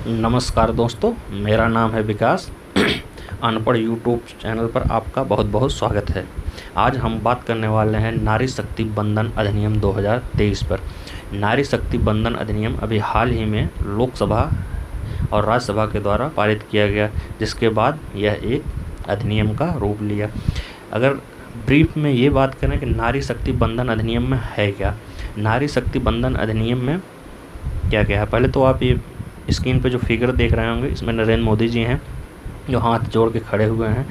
नमस्कार दोस्तों, मेरा नाम है विकास। अनपढ़ यूट्यूब चैनल पर आपका बहुत बहुत स्वागत है। आज हम बात करने वाले हैं नारी शक्ति बंधन अधिनियम 2023 पर। नारी शक्ति बंधन अधिनियम अभी हाल ही में लोकसभा और राज्यसभा के द्वारा पारित किया गया, जिसके बाद यह एक अधिनियम का रूप लिया। अगर ब्रीफ में ये बात करें कि नारी शक्ति बंधन अधिनियम में है क्या, नारी शक्ति बंधन अधिनियम में क्या क्या है। पहले तो आप ये स्क्रीन पे जो फिगर देख रहे होंगे, इसमें नरेंद्र मोदी जी हैं जो हाथ जोड़ के खड़े हुए हैं।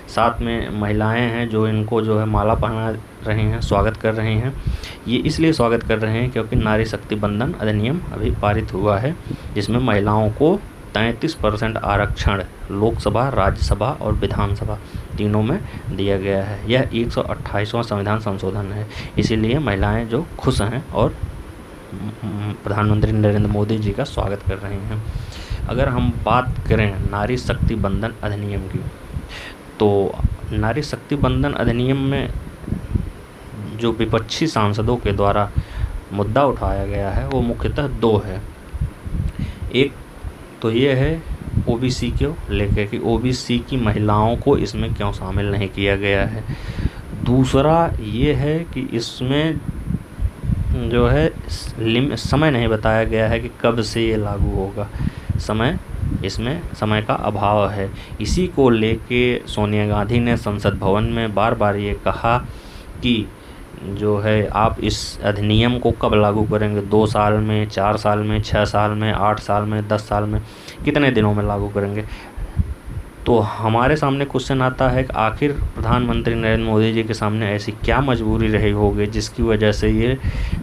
साथ में महिलाएं हैं जो इनको जो है माला पहना रही हैं, स्वागत कर रही हैं। ये इसलिए स्वागत कर रहे हैं क्योंकि नारी शक्ति बंधन अधिनियम अभी पारित हुआ है, जिसमें महिलाओं को 33% आरक्षण लोकसभा, राज्यसभा और विधानसभा तीनों में दिया गया है। यह 128वां संविधान संशोधन है, इसीलिए महिलाएं जो खुश हैं और प्रधानमंत्री नरेंद्र मोदी जी का स्वागत कर रहे हैं। अगर हम बात करें नारी शक्ति बंधन अधिनियम की, तो नारी शक्ति बंधन अधिनियम में जो विपक्षी सांसदों के द्वारा मुद्दा उठाया गया है वो मुख्यतः दो है। एक तो ये है ओबीसी को लेकर कि ओबीसी की महिलाओं को इसमें क्यों शामिल नहीं किया गया है। दूसरा ये है कि इसमें जो है समय नहीं बताया गया है कि कब से ये लागू होगा। इसमें समय का अभाव है। इसी को लेके सोनिया गांधी ने संसद भवन में बार बार ये कहा कि जो है आप इस अधिनियम को कब लागू करेंगे, 2 साल में, 4 साल में, 6 साल में, 8 साल में, 10 साल में, कितने दिनों में लागू करेंगे। तो हमारे सामने क्वेश्चन आता है कि आखिर प्रधानमंत्री नरेंद्र मोदी जी के सामने ऐसी क्या मजबूरी रही होगी जिसकी वजह से ये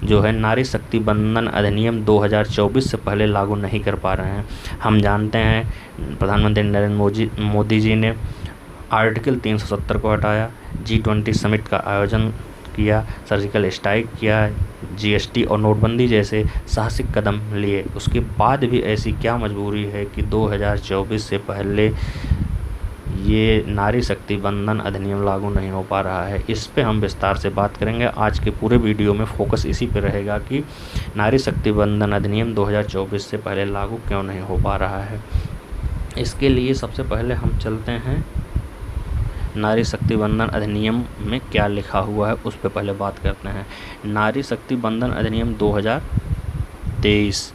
जो है नारी शक्ति बंधन अधिनियम 2024 से पहले लागू नहीं कर पा रहे हैं। हम जानते हैं प्रधानमंत्री नरेंद्र मोदी जी ने आर्टिकल 370 को हटाया, G20 समिट का आयोजन किया, सर्जिकल स्ट्राइक किया, जीएसटी और नोटबंदी जैसे साहसिक कदम लिए। उसके बाद भी ऐसी क्या मजबूरी है कि 2024 से पहले ये नारी शक्ति बंधन अधिनियम लागू नहीं हो पा रहा है। इस पे हम विस्तार से बात करेंगे। आज के पूरे वीडियो में फोकस इसी पे रहेगा कि नारी शक्ति बंधन अधिनियम 2024 से पहले लागू क्यों नहीं हो पा रहा है। इसके लिए सबसे पहले हम चलते हैं नारी शक्ति बंधन अधिनियम में क्या लिखा हुआ है, उस पर पहले बात करते हैं। नारी शक्ति बंधन अधिनियम 2023,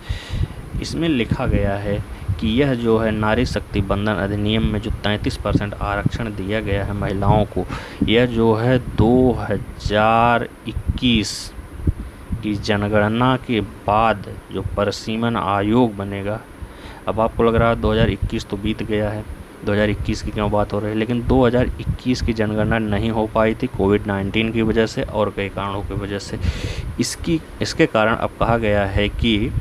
इसमें लिखा गया है कि यह जो है नारी शक्ति बंधन अधिनियम में जो 33% आरक्षण दिया गया है महिलाओं को, यह जो है 2021 की जनगणना के बाद जो परिसीमन आयोग बनेगा। अब आपको लग रहा है 2021 तो बीत गया है, 2021 की क्यों बात हो रही है, लेकिन 2021 की जनगणना नहीं हो पाई थी कोविड-19 की वजह से और कई कारणों की वजह से। इसके कारण अब कहा गया है कि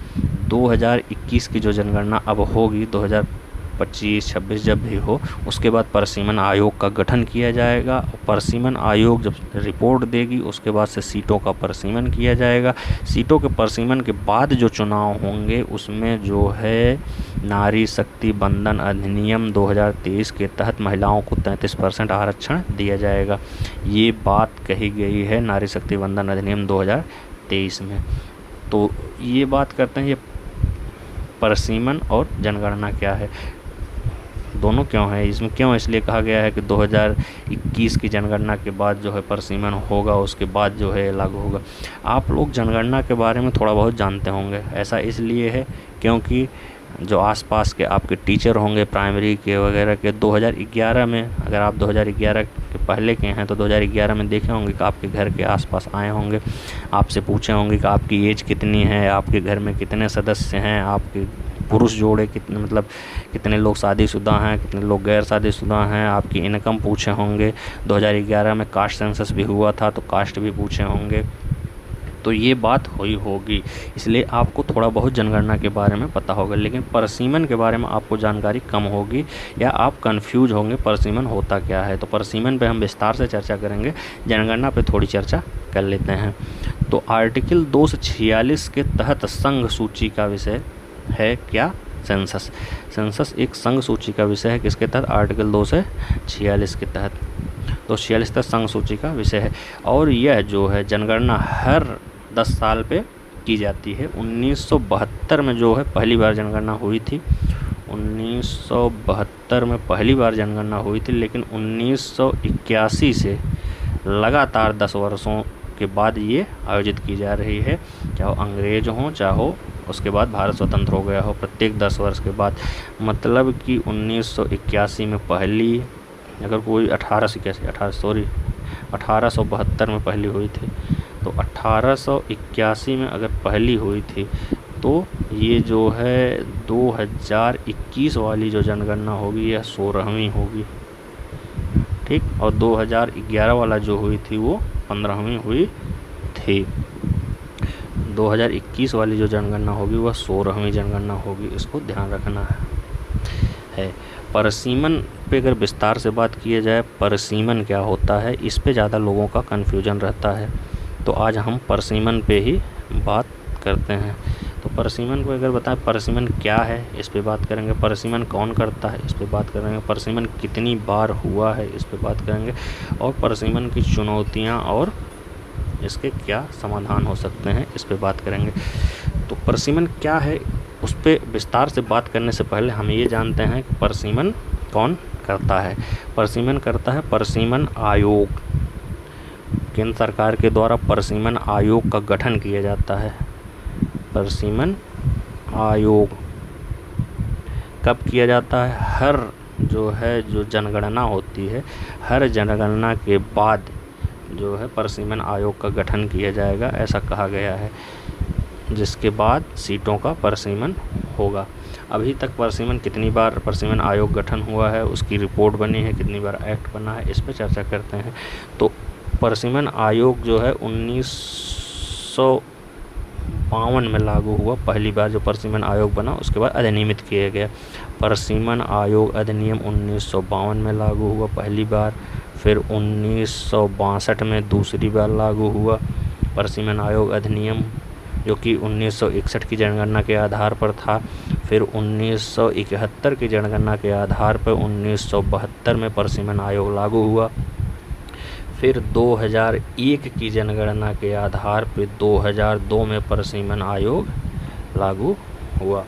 2021 की जो जनगणना अब होगी, 2025-26 जब भी हो, उसके बाद परिसीमन आयोग का गठन किया जाएगा। परिसीमन आयोग जब रिपोर्ट देगी उसके बाद से सीटों का परिसीमन किया जाएगा। सीटों के परिसीमन के बाद जो चुनाव होंगे उसमें जो है नारी शक्ति बंधन अधिनियम 2023 के तहत महिलाओं को 33% आरक्षण दिया जाएगा। ये बात कही गई है नारी शक्ति बंधन अधिनियम 2023 में। तो ये बात करते हैं, ये परिसीमन और जनगणना क्या है, दोनों क्यों है, इसमें क्यों इसलिए कहा गया है कि 2021 की जनगणना के बाद जो है परिसीमन होगा, उसके बाद जो है लागू होगा। आप लोग जनगणना के बारे में थोड़ा बहुत जानते होंगे। ऐसा इसलिए है क्योंकि जो आसपास के आपके टीचर होंगे प्राइमरी के वगैरह के, 2011 में, अगर आप 2011 के पहले के हैं तो 2011 में देखे होंगे कि आपके घर के आसपास आए होंगे, आपसे पूछे होंगे कि आपकी एज कितनी है, आपके घर में कितने सदस्य हैं, आपके पुरुष जोड़े कितने, मतलब कितने लोग शादीशुदा हैं, कितने लोग गैर शादीशुदा हैं, आपकी इनकम पूछे होंगे। 2011 में कास्ट सेंसस भी हुआ था तो कास्ट भी पूछे होंगे। तो ये बात हुई होगी, इसलिए आपको थोड़ा बहुत जनगणना के बारे में पता होगा, लेकिन परिसीमन के बारे में आपको जानकारी कम होगी या आप कंफ्यूज होंगे परिसीमन होता क्या है। तो परिसीमन पे हम विस्तार से चर्चा करेंगे, जनगणना पे थोड़ी चर्चा कर लेते हैं। तो आर्टिकल 246 के तहत संघ सूची का विषय है क्या, सेंसस। सेंसस एक संघ सूची का विषय है, किसके तहत, आर्टिकल 246 के तहत। तो 46 तक संघ सूची का विषय है। और यह जो है जनगणना हर 10 साल पे की जाती है। 1972 में जो है पहली बार जनगणना हुई थी 1972 में पहली बार जनगणना हुई थी, लेकिन 1981 से लगातार 10 वर्षों के बाद ये आयोजित की जा रही है, चाहे अंग्रेज हों चाहे उसके बाद भारत स्वतंत्र हो गया हो, प्रत्येक 10 वर्ष के बाद। मतलब कि 1981 में पहली, अगर कोई 1872 में पहली हुई थी, तो 1881 में अगर पहली हुई थी, तो ये जो है 2021 वाली जो जनगणना होगी यह 16वीं होगी, ठीक। और 2011 वाला जो हुई थी वो 15वीं हुई थी। 2021 वाली जो जनगणना होगी वह 16वीं जनगणना होगी, इसको ध्यान रखना है। परिसीमन पे अगर विस्तार से बात किया जाए, परिसीमन क्या होता है, इस पे ज़्यादा लोगों का कन्फ्यूजन रहता है, तो आज हम परिसीमन पे ही बात करते हैं। तो परिसीमन को अगर बताएं, परिसीमन क्या है इस पे बात करेंगे, परिसीमन कौन करता है इस पे बात करेंगे, परिसीमन कितनी बार हुआ है इस पे बात करेंगे, और परिसीमन की चुनौतियाँ और इसके क्या समाधान हो सकते हैं इस पे बात करेंगे। तो परिसीमन क्या है उस पे विस्तार से बात करने से पहले हम ये जानते हैं कि परिसीमन कौन करता है। परिसीमन करता है परिसीमन आयोग। केंद्र सरकार के द्वारा परिसीमन आयोग का गठन किया जाता है। परिसीमन आयोग कब किया जाता है? हर जो जनगणना होती है, हर जनगणना के बाद जो है परिसीमन आयोग का गठन किया जाएगा, ऐसा कहा गया है, जिसके बाद सीटों का परिसीमन होगा। अभी तक परिसीमन कितनी बार परिसीमन आयोग गठन हुआ है, उसकी रिपोर्ट बनी है, कितनी बार एक्ट बना है, इस पर चर्चा करते हैं। तो परिसीमन आयोग जो है 1952 में लागू हुआ, पहली बार जो परिसीमन आयोग बना, उसके बाद अधिनियमित किया गया। परिसीमन आयोग अधिनियम 1952 में लागू हुआ पहली बार, फिर 1962 में दूसरी बार लागू हुआ। परिसीमन आयोग अधिनियम जो कि 1961 की जनगणना के आधार पर था, फिर 1971 की जनगणना के आधार पर 1972 में परिसीमन आयोग लागू हुआ, फिर 2001 की जनगणना के आधार पर 2002 में परिसीमन आयोग लागू हुआ।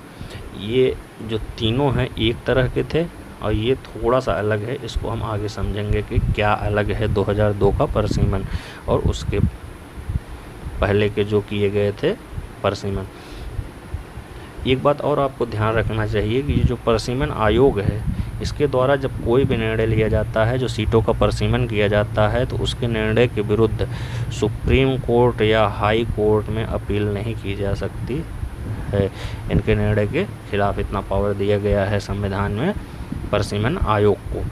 ये जो तीनों हैं एक तरह के थे और ये थोड़ा सा अलग है, इसको हम आगे समझेंगे कि क्या अलग है 2002 का परिसीमन और उसके पहले के जो किए गए थे परिसीमन। एक बात और आपको ध्यान रखना चाहिए कि ये जो परिसीमन आयोग है, इसके द्वारा जब कोई भी निर्णय लिया जाता है, जो सीटों का परिसीमन किया जाता है, तो उसके निर्णय के विरुद्ध सुप्रीम कोर्ट या हाई कोर्ट में अपील नहीं की जा सकती है। इनके निर्णय के खिलाफ इतना पावर दिया गया है संविधान में परिसीमन आयोग को।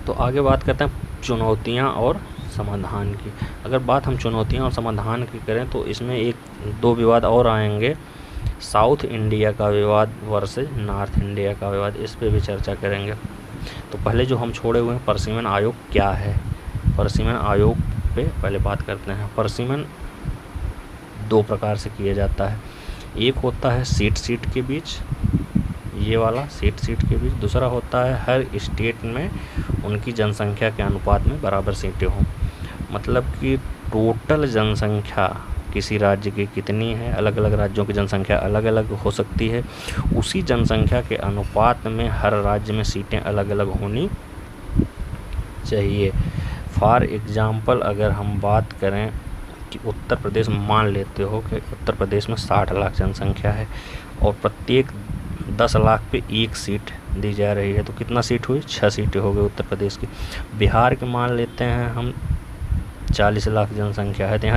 तो आगे बात करते हैं चुनौतियां और समाधान की। अगर बात हम चुनौतियां और समाधान की करें तो इसमें एक दो विवाद और आएंगे, साउथ इंडिया का विवाद वर्सेस नॉर्थ इंडिया का विवाद, इस पे भी चर्चा करेंगे। तो पहले जो हम छोड़े हुए हैं परिसीमन आयोग क्या है, परिसीमन आयोग पे पहले बात करते हैं। परिसीमन दो प्रकार से किया जाता है, एक होता है सीट के बीच, ये वाला सीट के बीच, दूसरा होता है हर स्टेट में उनकी जनसंख्या के अनुपात में बराबर सीटें हों। मतलब कि टोटल जनसंख्या किसी राज्य की कितनी है, अलग अलग राज्यों की जनसंख्या अलग अलग हो सकती है, उसी जनसंख्या के अनुपात में हर राज्य में सीटें अलग अलग होनी चाहिए। फॉर एग्ज़ाम्पल अगर हम बात करें कि उत्तर प्रदेश, मान लेते हो कि उत्तर प्रदेश में 60 लाख जनसंख्या है और प्रत्येक 10 लाख पे एक सीट दी जा रही है, तो कितना सीट हुई? 6 सीटें हो गई उत्तर प्रदेश की। बिहार के मान लेते हैं हम 40 लाख जनसंख्या है, तो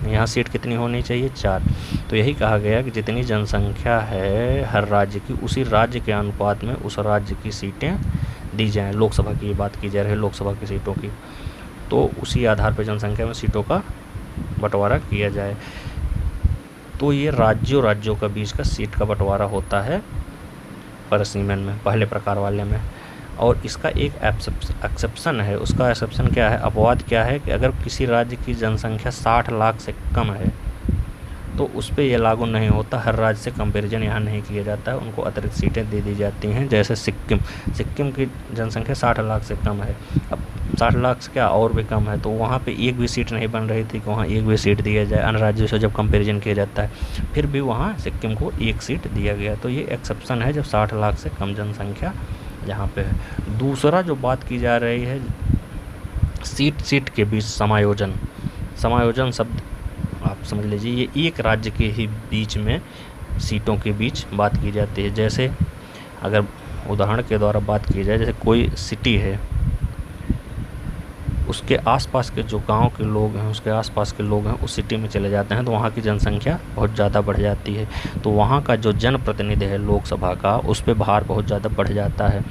यहाँ सीट कितनी होनी चाहिए? 4। तो यही कहा गया कि जितनी जनसंख्या है हर राज्य की, उसी राज्य के अनुपात में उस राज्य की सीटें दी जाएँ। लोकसभा की बात की जा रही है, लोकसभा की सीटों की, तो उसी आधार पर जनसंख्या में सीटों का बंटवारा किया जाए। तो ये राज्यों का बीच का सीट का बंटवारा होता है परिसीमन में, पहले प्रकार वाले में। और इसका एक एक्सेप्शन है, उसका एक्सेप्शन क्या है, अपवाद क्या है कि अगर किसी राज्य की जनसंख्या 60 लाख से कम है तो उस पर यह लागू नहीं होता, हर राज्य से कंपैरिजन यहाँ नहीं किया जाता है, उनको अतिरिक्त सीटें दे दी जाती हैं। जैसे सिक्किम की जनसंख्या 60 लाख से कम है, अब 60 लाख से क्या और भी कम है, तो वहाँ पे एक भी सीट नहीं बन रही थी कि वहाँ एक भी सीट दिया जाए। अन्य राज्यों से जब कंपैरिजन किया जाता है, फिर भी वहाँ सिक्किम को एक सीट दिया गया। तो ये एक्सेप्शन है जब 60 लाख से कम जनसंख्या यहाँ पे है। दूसरा जो बात की जा रही है, सीट के बीच समायोजन शब्द आप समझ लीजिए, ये एक राज्य के ही बीच में सीटों के बीच बात की जाती है। जैसे अगर उदाहरण के द्वारा बात की जाए, जैसे कोई सिटी है, उसके आसपास के जो गांव के लोग हैं, उसके आसपास के लोग हैं उस सिटी में चले जाते हैं, तो वहाँ की जनसंख्या बहुत ज़्यादा बढ़ जाती है। तो वहाँ का जो जनप्रतिनिधि है लोकसभा का, उस पर भार बहुत ज़्यादा बढ़ जाता है।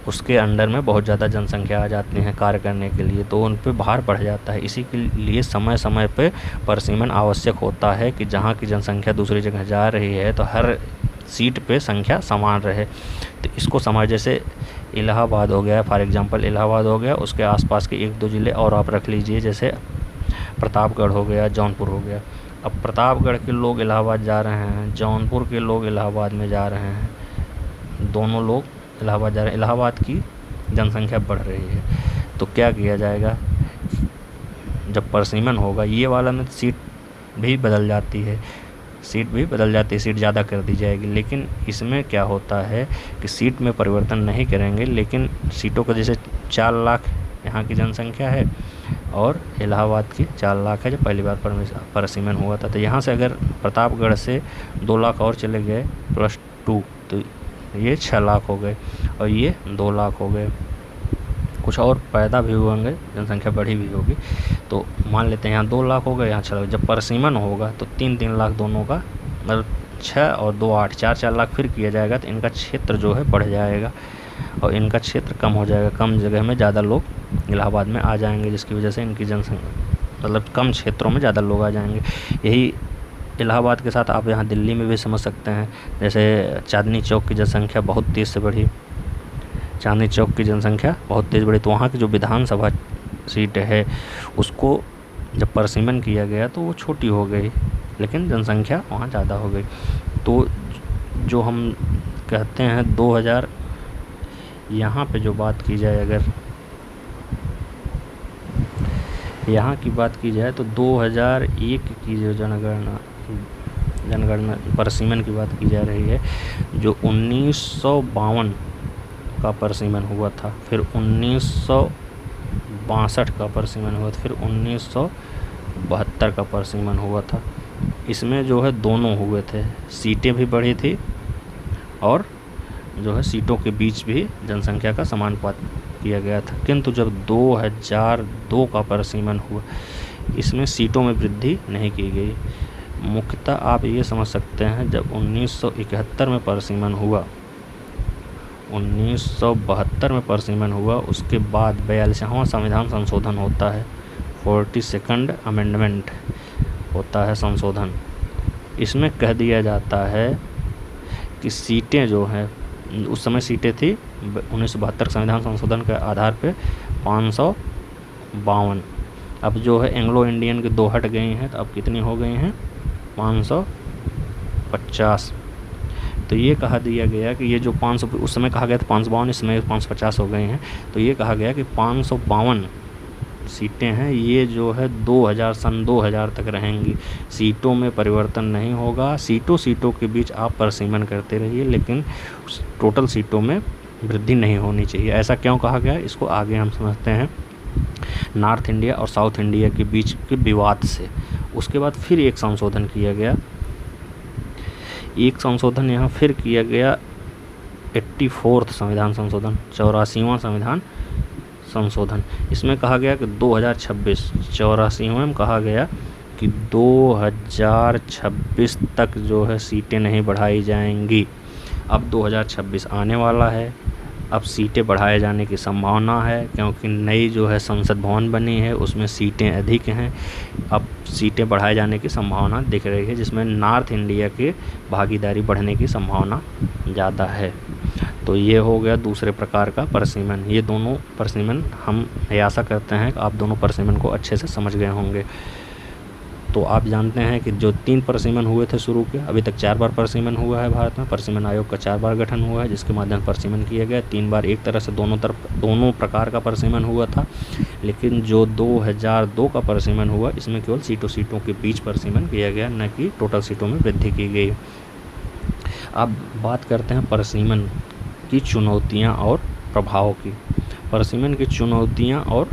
उसके अंडर में बहुत ज़्यादा जनसंख्या आ जाती है कार्य करने के लिए, तो उन पर भार बढ़ जाता है। इसी के लिए समय समय पे परिसीमन आवश्यक होता है कि जहाँ की जनसंख्या दूसरी जगह जा रही है तो हर सीट पे संख्या समान रहे। तो इसको समझ, जैसे इलाहाबाद हो गया, फॉर एग्जांपल इलाहाबाद हो गया, उसके आसपास के 1-2 ज़िले और आप रख लीजिए, जैसे प्रतापगढ़ हो गया, जौनपुर हो गया। अब प्रतापगढ़ के लोग इलाहाबाद जा रहे हैं, जौनपुर के लोग इलाहाबाद में जा रहे हैं, दोनों लोग इलाहाबाद जा रहे हैं, इलाहाबाद की जनसंख्या बढ़ रही है। तो क्या किया जाएगा, जब परिसीमन होगा ये वाला में सीट भी बदल जाती है, सीट ज़्यादा कर दी जाएगी। लेकिन इसमें क्या होता है कि सीट में परिवर्तन नहीं करेंगे, लेकिन सीटों का जैसे 4 लाख यहाँ की जनसंख्या है और इलाहाबाद की 4 लाख है जब पहली बार परिसीमन हुआ था। तो यहाँ से अगर प्रतापगढ़ से 2 लाख और चले गए +2, तो ये 6 लाख हो गए और ये 2 लाख हो गए। कुछ और पैदा भी होंगे, जनसंख्या बढ़ी भी होगी, तो मान लेते हैं यहाँ 2 लाख हो गए, यहाँ 6 लाख। जब परिसीमन होगा तो 3-3 लाख दोनों का, मतलब 6 और 2 8, 4-4 लाख फिर किया जाएगा। तो इनका क्षेत्र जो है बढ़ जाएगा और इनका क्षेत्र कम हो जाएगा, कम जगह में ज़्यादा लोग इलाहाबाद में आ जाएंगे, जिसकी वजह से इनकी जनसंख्या, मतलब कम क्षेत्रों में ज़्यादा लोग आ जाएंगे। यही इलाहाबाद के साथ आप यहाँ दिल्ली में भी समझ सकते हैं। जैसे चांदनी चौक की जनसंख्या बहुत तेज़ से बढ़ी, चांदनी चौक की जनसंख्या बहुत तेज़ बढ़ी, तो वहाँ की जो विधानसभा सीट है उसको जब परिसीमन किया गया तो वो छोटी हो गई, लेकिन जनसंख्या वहाँ ज़्यादा हो गई। तो जो हम कहते हैं 2000, यहाँ पे जो बात की जाए, अगर यहाँ की बात की जाए तो 2001 की जो जनगणना परिसीमन की बात की जा रही है, जो 1952 का परिसीमन हुआ था, फिर 1962 का परिसीमन हुआ था, फिर 1972 का परिसीमन हुआ था। इसमें जो है दोनों हुए थे, सीटें भी बढ़ी थी और जो है सीटों के बीच भी जनसंख्या का समानुपात किया गया था। किंतु जब 2002 का परिसीमन हुआ, इसमें सीटों में वृद्धि नहीं की गई। मुख्यतः आप ये समझ सकते हैं, जब 1971 में परिसीमन हुआ, 1972 में परिसीमन हुआ, उसके बाद 42वां संविधान संशोधन होता है, 42nd अमेंडमेंट होता है संशोधन। इसमें कह दिया जाता है कि सीटें जो हैं, उस समय सीटें थी 1972 संविधान संशोधन के आधार पे 552, अब जो है एंग्लो इंडियन की 2 हट गई हैं, तो अब कितनी हो गई हैं, 550। तो ये कहा दिया गया कि ये जो 500, उस समय कहा गया था 552, इसमें 550 हो गए हैं। तो ये कहा गया कि 552 सीटें हैं, ये जो है 2000 तक रहेंगी, सीटों में परिवर्तन नहीं होगा। सीटों के बीच आप परिसीमन करते रहिए, लेकिन टोटल सीटों में वृद्धि नहीं होनी चाहिए। ऐसा क्यों कहा गया, इसको आगे हम समझते हैं। नॉर्थ इंडिया और साउथ इंडिया के बीच के विवाद से उसके बाद फिर एक संशोधन किया गया, यहाँ फिर किया गया 84th संविधान संशोधन, 84वां संविधान संशोधन। इसमें कहा गया कि 2026, 84वें में कहा गया कि 2026 तक जो है सीटें नहीं बढ़ाई जाएंगी। अब 2026 आने वाला है, अब सीटें बढ़ाए जाने की संभावना है, क्योंकि नई जो है संसद भवन बनी है, उसमें सीटें अधिक हैं। अब सीटें बढ़ाए जाने की संभावना दिख रही है, जिसमें नॉर्थ इंडिया की भागीदारी बढ़ने की संभावना ज़्यादा है। तो ये हो गया दूसरे प्रकार का परिसीमन। ये दोनों परिसीमन हम आशा करते हैं कि आप दोनों परिसीमन को अच्छे से समझ गए होंगे। तो आप जानते हैं कि जो 3 परिसीमन हुए थे शुरू के, अभी तक 4 बार परिसीमन हुआ है भारत में। परिसीमन आयोग का 4 बार गठन हुआ है, जिसके माध्यम से परिसीमन किया गया। 3 बार एक तरह से दोनों प्रकार का परिसीमन हुआ था, लेकिन जो 2002 का परिसीमन हुआ, इसमें केवल सीटों के बीच परिसीमन किया गया, न कि टोटल सीटों में वृद्धि की गई। अब बात करते हैं परिसीमन की चुनौतियाँ और प्रभाव की। परिसीमन की चुनौतियाँ और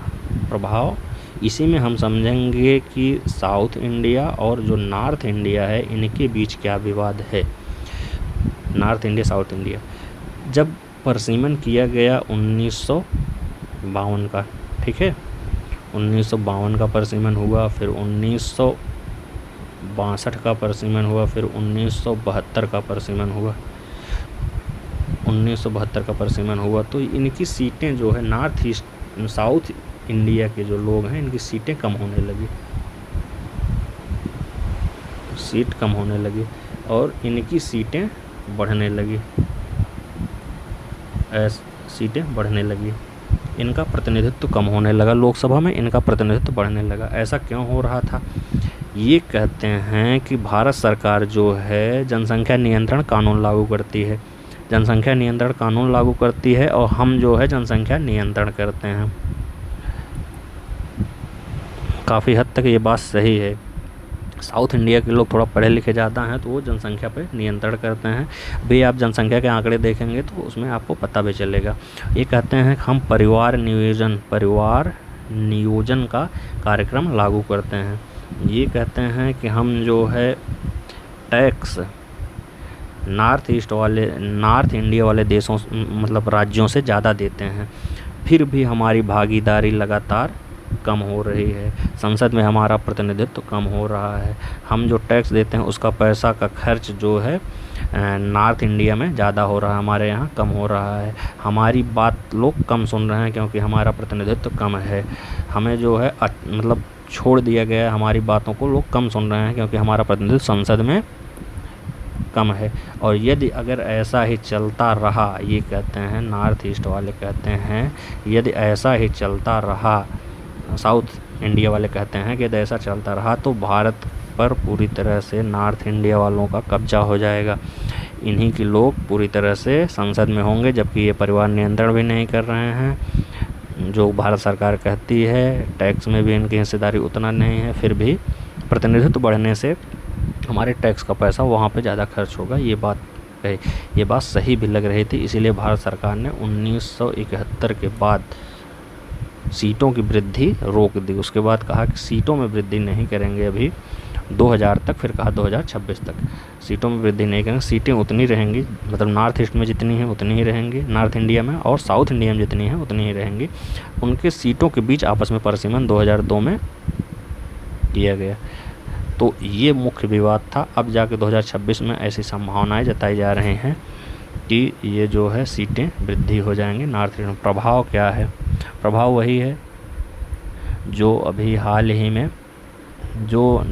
प्रभाव, इसी में हम समझेंगे कि साउथ इंडिया और जो नॉर्थ इंडिया है, इनके बीच क्या विवाद है। नॉर्थ इंडिया, साउथ इंडिया, जब परिसीमन किया गया 1952 का, ठीक है, 1952 का परिसीमन हुआ, फिर 1962 का परिसीमन हुआ, फिर 1972 का परिसीमन हुआ। 1972 का परिसीमन हुआ तो इनकी सीटें जो है नॉर्थ ईस्ट साउथ इंडिया के जो लोग हैं, इनकी सीटें कम होने लगी, सीट कम होने लगी और इनकी सीटें बढ़ने लगी, सीटें बढ़ने लगी। इनका प्रतिनिधित्व कम होने लगा, लोकसभा में इनका प्रतिनिधित्व बढ़ने लगा। ऐसा क्यों हो रहा था? ये कहते हैं कि भारत सरकार जो है जनसंख्या नियंत्रण कानून लागू करती है, जनसंख्या नियंत्रण कानून लागू करती है और हम जो है जनसंख्या नियंत्रण करते हैं। काफ़ी हद तक ये बात सही है। साउथ इंडिया के लोग थोड़ा पढ़े लिखे ज़्यादा हैं, तो वो जनसंख्या पे नियंत्रण करते हैं। भी आप जनसंख्या के आंकड़े देखेंगे तो उसमें आपको पता भी चलेगा। ये कहते हैं कि हम परिवार नियोजन का कार्यक्रम लागू करते हैं। ये कहते हैं कि हम जो है टैक्स नॉर्थ इंडिया वाले देशों मतलब राज्यों से ज़्यादा देते हैं, फिर भी हमारी भागीदारी लगातार कम हो रही है। संसद में हमारा प्रतिनिधित्व कम हो रहा है। हम जो टैक्स देते हैं उसका पैसा का खर्च जो है नॉर्थ इंडिया में ज़्यादा हो रहा है, हमारे यहाँ कम हो रहा है। हमारी बात लोग कम सुन रहे हैं क्योंकि हमारा प्रतिनिधित्व कम है। हमें जो है मतलब छोड़ दिया गया है, हमारी बातों को लोग कम सुन रहे हैं क्योंकि हमारा प्रतिनिधित्व संसद में कम है। और यदि अगर ऐसा ही चलता रहा, ये कहते हैं नॉर्थ ईस्ट वाले कहते हैं, यदि ऐसा ही चलता रहा, साउथ इंडिया वाले कहते हैं कि यदि ऐसा चलता रहा तो भारत पर पूरी तरह से नॉर्थ इंडिया वालों का कब्जा हो जाएगा। इन्हीं के लोग पूरी तरह से संसद में होंगे, जबकि ये परिवार नियंत्रण भी नहीं कर रहे हैं जो भारत सरकार कहती है। टैक्स में भी इनकी हिस्सेदारी उतना नहीं है, फिर भी प्रतिनिधित्व बढ़ने से हमारे टैक्स का पैसा वहाँ पे ज़्यादा खर्च होगा। ये बात सही भी लग रही थी, इसीलिए भारत सरकार ने 1971 के बाद सीटों की वृद्धि रोक दी। उसके बाद कहा कि सीटों में वृद्धि नहीं करेंगे अभी 2000 तक, फिर कहा 2026 तक सीटों में वृद्धि नहीं करेंगे, सीटें उतनी रहेंगी, मतलब नॉर्थ ईस्ट में जितनी हैं उतनी ही रहेंगी नॉर्थ इंडिया में, और साउथ इंडिया में जितनी हैं उतनी ही रहेंगी। उनके सीटों के बीच आपस में परिसीमन 2002 में किया गया। तो ये मुख्य विवाद था। अब जाके 2026 में ऐसी संभावनाएं जताई जा रही हैं कि ये जो है सीटें वृद्धि हो जाएंगी नॉर्थ ईस्ट में। प्रभाव क्या है? प्रभाव वही है जो अभी हाल ही में जो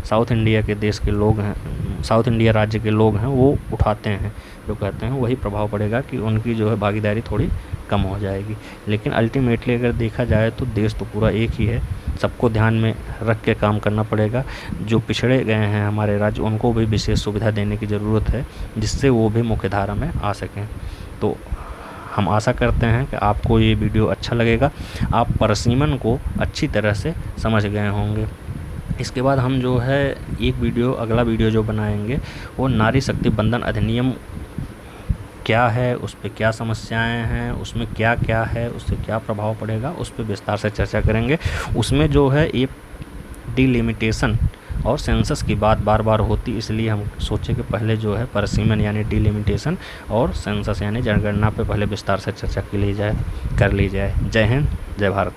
साउथ इंडिया के देश के लोग हैं, साउथ इंडिया राज्य के लोग हैं, वो उठाते हैं, जो कहते हैं वही प्रभाव पड़ेगा कि उनकी जो है भागीदारी थोड़ी कम हो जाएगी। लेकिन अल्टीमेटली अगर देखा जाए तो देश तो पूरा एक ही है, सबको ध्यान में रख के काम करना पड़ेगा। जो पिछड़े गए हैं हमारे राज्य, उनको भी विशेष सुविधा देने की ज़रूरत है, जिससे वो भी मुख्य धारा में आ सकें। तो हम आशा करते हैं कि आपको ये वीडियो अच्छा लगेगा, आप परिसीमन को अच्छी तरह से समझ गए होंगे। इसके बाद हम जो है अगला वीडियो जो बनाएंगे वो नारी शक्ति बंधन अधिनियम क्या है, उस पर क्या समस्याएं हैं, उसमें क्या क्या है, उससे क्या प्रभाव पड़ेगा, उस पर विस्तार से चर्चा करेंगे। उसमें जो है ये डिलिमिटेशन और सेंसस की बात बार बार होती, इसलिए हम सोचे कि पहले जो है परिसीमन यानी डिलिमिटेशन और सेंसस यानी जनगणना पे पहले विस्तार से चर्चा कर ली जाए। जय हिंद, जय भारत।